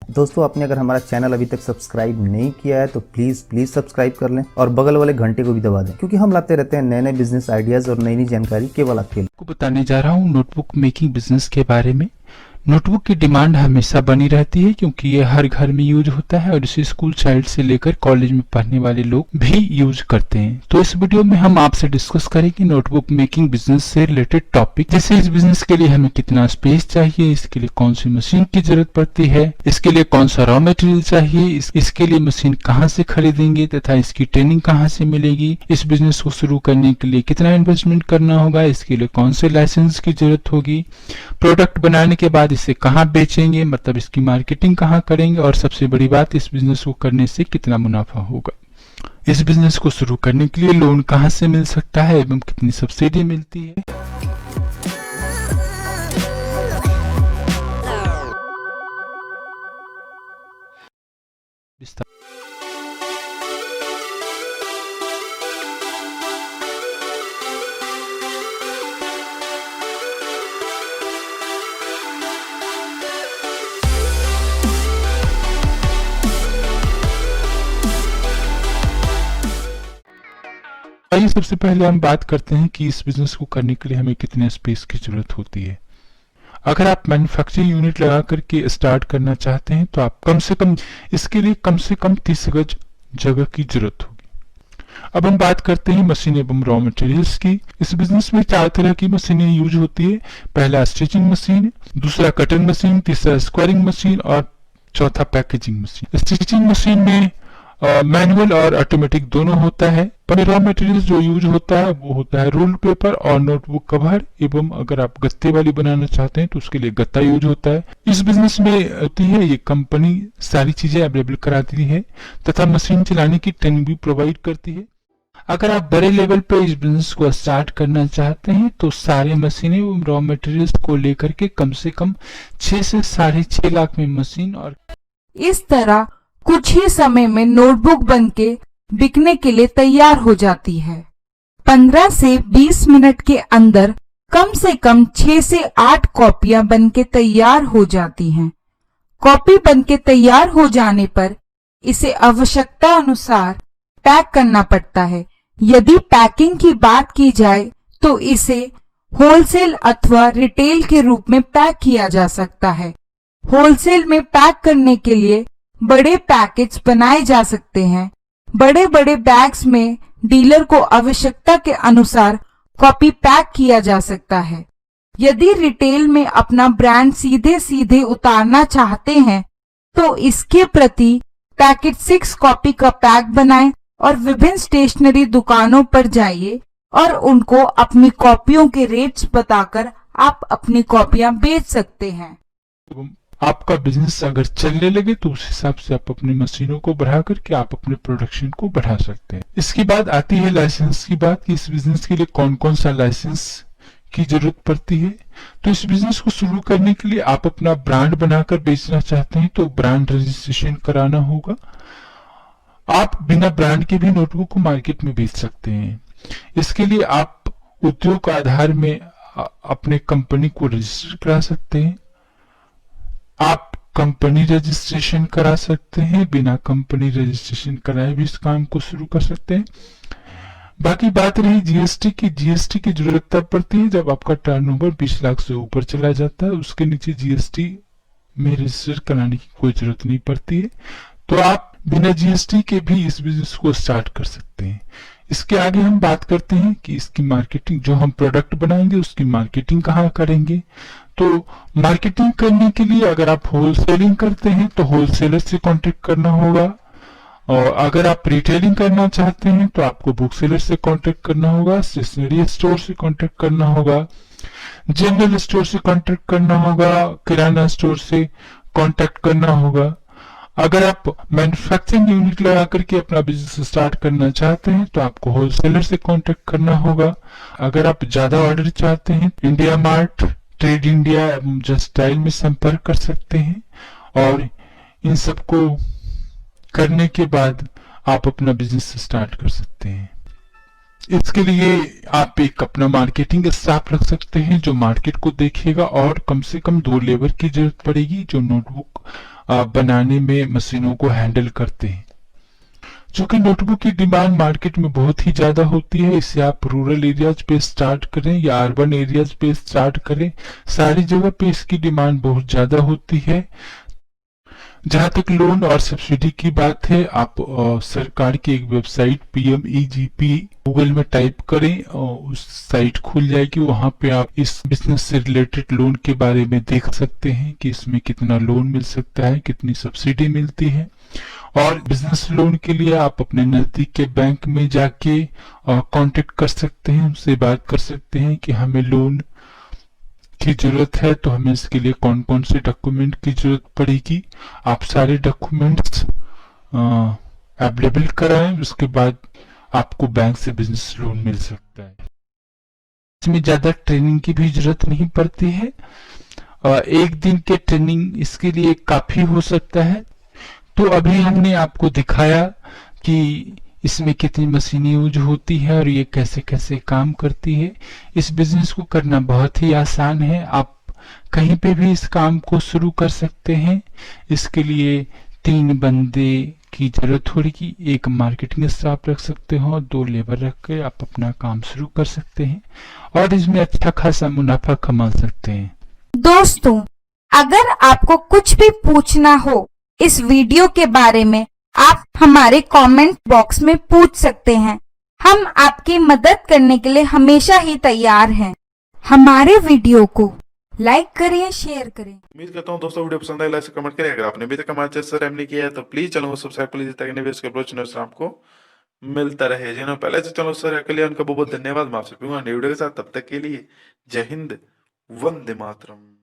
दोस्तों, आपने अगर हमारा चैनल अभी तक सब्सक्राइब नहीं किया है तो प्लीज सब्सक्राइब कर लें और बगल वाले घंटे को भी दबा दें, क्योंकि हम लाते रहते हैं नए नए बिजनेस आइडियाज और नई नई जानकारी केवल आपके लिए। आपको बताने जा रहा हूँ नोटबुक मेकिंग बिजनेस के बारे में। नोटबुक की डिमांड हमेशा बनी रहती है क्योंकि ये हर घर में यूज होता है और इसे स्कूल चाइल्ड से लेकर कॉलेज में पढ़ने वाले लोग भी यूज करते हैं। तो इस वीडियो में हम आपसे डिस्कस करेंगे नोटबुक मेकिंग बिजनेस से रिलेटेड टॉपिक, जैसे इस बिजनेस के लिए हमें कितना स्पेस चाहिए, इसके लिए कौन सी मशीन की जरूरत पड़ती है, इसके लिए कौन सा रॉ मटेरियल चाहिए, इसके लिए मशीन कहाँ से खरीदेंगे तथा इसकी ट्रेनिंग कहाँ से मिलेगी, इस बिजनेस को शुरू करने के लिए कितना इन्वेस्टमेंट करना होगा, इसके लिए कौन से लाइसेंस की जरूरत होगी, प्रोडक्ट बनाने के बाद इसे कहाँ बेचेंगे, मतलब इसकी मार्केटिंग कहाँ करेंगे, और सबसे बड़ी बात, इस बिजनेस को करने से कितना मुनाफा होगा। इस बिजनेस को शुरू करने के लिए लोन कहाँ से मिल सकता है एवं कितनी सब्सिडी मिलती है। आइए सबसे पहले हम बात करते हैं कि इस बिजनेस को करने के लिए हमें कितने स्पेस की जरूरत होती है। अगर आप मैन्युफैक्चरिंग यूनिट लगा करके स्टार्ट करना चाहते हैं तो आप इसके लिए कम से कम 30 गज जगह की जरूरत होगी। अब हम बात करते हैं मशीन एवं रॉ मटेरियल्स की। इस बिजनेस में 4 तरह की मशीनें यूज होती है। पहला स्टिचिंग मशीन, दूसरा कटर मशीन, तीसरा स्क्वायरिंग मशीन और चौथा पैकेजिंग मशीन। स्टिचिंग मशीन में मैनुअल और ऑटोमेटिक दोनों होता है। पर रॉ मटेरियल जो यूज होता है वो होता है रोल पेपर और नोटबुक कवर, एवं अगर आप गत्ते वाली बनाना चाहते हैं तो उसके लिए गत्ता यूज होता है। इस बिजनेस में होती है ये कंपनी सारी चीजें अवेलेबल कराती है तथा मशीन चलाने की ट्रेनिंग भी प्रोवाइड करती है। अगर आप बड़े लेवल पे इस बिजनेस को स्टार्ट करना चाहते हैं तो सारे मशीनें एवं रॉ मटेरियल्स को लेकर के कम से कम 6 से 6.5 लाख में मशीन और इस तरह कुछ ही समय में नोटबुक बनके बिकने के लिए तैयार हो जाती है। 15 से 20 मिनट के अंदर कम से कम 6 से 8 कॉपियां बनके तैयार हो जाती हैं। कॉपी बनके तैयार हो जाने पर इसे आवश्यकता अनुसार पैक करना पड़ता है। यदि पैकिंग की बात की जाए तो इसे होलसेल अथवा रिटेल के रूप में पैक किया जा सकता है। होलसेल में पैक करने के लिए बड़े पैकेज बनाए जा सकते हैं। बड़े बड़े बैग्स में डीलर को आवश्यकता के अनुसार कॉपी पैक किया जा सकता है। यदि रिटेल में अपना ब्रांड सीधे सीधे उतारना चाहते हैं तो इसके प्रति पैकेट 6 कॉपी का पैक बनाएं और विभिन्न स्टेशनरी दुकानों पर जाइए और उनको अपनी कॉपियों के रेट्स बताकर आप अपनी कॉपियां बेच सकते हैं। आपका बिजनेस अगर चलने लगे तो उस हिसाब से आप अपनी मशीनों को बढ़ा करके आप अपने प्रोडक्शन को बढ़ा सकते हैं। इसके बाद आती है लाइसेंस की बात कि इस बिजनेस के लिए कौन कौन सा लाइसेंस की जरूरत पड़ती है। तो इस बिजनेस को शुरू करने के लिए आप अपना ब्रांड बनाकर बेचना चाहते हैं तो ब्रांड रजिस्ट्रेशन कराना होगा। आप बिना ब्रांड के भी नोटबुक को मार्केट में बेच सकते हैं। इसके लिए आप उद्योग आधार में अपने कंपनी को रजिस्टर करा सकते हैं। आप कंपनी रजिस्ट्रेशन करा सकते हैं, बिना कंपनी रजिस्ट्रेशन कराए भी इस काम को शुरू कर सकते हैं। बाकी बात रही जीएसटी की। जीएसटी की जरूरत तब पड़ती है जब आपका टर्नओवर 20 लाख से ऊपर चला जाता है। उसके नीचे जीएसटी में रजिस्टर कराने की कोई जरूरत नहीं पड़ती है। तो आप बिना जीएसटी के भी इस बिजनेस को स्टार्ट कर सकते हैं। इसके आगे हम बात करते हैं कि इसकी मार्केटिंग, जो हम प्रोडक्ट बनाएंगे उसकी मार्केटिंग कहाँ करेंगे। तो मार्केटिंग करने के लिए अगर आप होलसेलिंग करते हैं तो होलसेलर से कांटेक्ट करना होगा, और अगर आप रिटेलिंग करना चाहते हैं तो आपको बुक सेलर से कांटेक्ट करना होगा, स्टेशनरी स्टोर से कांटेक्ट करना होगा, जनरल स्टोर से कांटेक्ट करना होगा, किराना स्टोर से कांटेक्ट करना होगा। अगर आप मैन्युफैक्चरिंग यूनिट लगा करके अपना बिजनेस स्टार्ट करना चाहते हैं तो आपको होलसेलर से कांटेक्ट करना होगा। अगर आप ज्यादा ऑर्डर चाहते हैं इंडिया मार्ट, ट्रेड इंडिया एवं जस्ट स्टाइल में संपर्क कर सकते हैं, और इन सबको करने के बाद आप अपना बिजनेस स्टार्ट कर सकते हैं। इसके लिए आप एक अपना मार्केटिंग स्टाफ रख सकते हैं जो मार्केट को देखेगा, और कम से कम 2 लेबर की जरूरत पड़ेगी जो नोटबुक बनाने में मशीनों को हैंडल करते हैं। चूंकि नोटबुक की डिमांड मार्केट में बहुत ही ज्यादा होती है, इसे आप रूरल एरियाज पे स्टार्ट करें या अर्बन एरियाज पे स्टार्ट करें, सारी जगह पे इसकी डिमांड बहुत ज्यादा होती है। जहां तक लोन और सब्सिडी की बात है, आप सरकार की एक वेबसाइट PMEGP गूगल में टाइप करें और उस साइट खुल जाएगी। वहां पे आप इस बिजनेस से रिलेटेड लोन के बारे में देख सकते हैं कि इसमें कितना लोन मिल सकता है, कितनी सब्सिडी मिलती है। और बिजनेस लोन के लिए आप अपने नजदीक के बैंक में जाके कांटेक्ट कर सकते हैं, उनसे बात कर सकते हैं कि हमें लोन की जरूरत है तो हमें इसके लिए कौन कौन से डॉक्यूमेंट की जरूरत पड़ेगी। आप सारे डॉक्यूमेंट्स अवेलेबल कराएं, उसके बाद आपको बैंक से बिजनेस लोन मिल सकता है। इसमें ज्यादा ट्रेनिंग की भी जरूरत नहीं पड़ती है, एक दिन के ट्रेनिंग इसके लिए काफी हो सकता है। तो अभी हमने आपको दिखाया कि इसमें कितनी मशीनें यूज होती है और ये कैसे कैसे काम करती है। इस बिजनेस को करना बहुत ही आसान है, आप कहीं पे भी इस काम को शुरू कर सकते हैं। इसके लिए 3 बंदे की जरूरत होगी, एक मार्केटिंग स्टाफ रख सकते हो और 2 लेबर रख के आप अपना काम शुरू कर सकते हैं और इसमें अच्छा खासा मुनाफा कमा सकते हैं। दोस्तों, अगर आपको कुछ भी पूछना हो इस वीडियो के बारे में, आप हमारे कमेंट बॉक्स में पूछ सकते हैं। हम आपकी मदद करने के लिए हमेशा ही तैयार हैं। हमारे वीडियो को लाइक करें, शेयर करें। उम्मीद करता हूँ दोस्तों वीडियो पसंद आए, लाइक से कमेंट करें। अगर आपने अभी तक हमारे चैनल सब्सक्राइब नहीं किया है तो प्लीज चैनल को सब्सक्राइब कर लीजिए ताकि नए वीडियोस के अपलोड नोटिफिकेशन आपको मिलता रहे। जिन्होंने पहले से चैनल सब्सक्राइब कर लिया उनका बहुत बहुत धन्यवाद। मैं आपसे मिलूंगा नए वीडियो के साथ, तब तक के लिए जय हिंद, वंदे मातरम।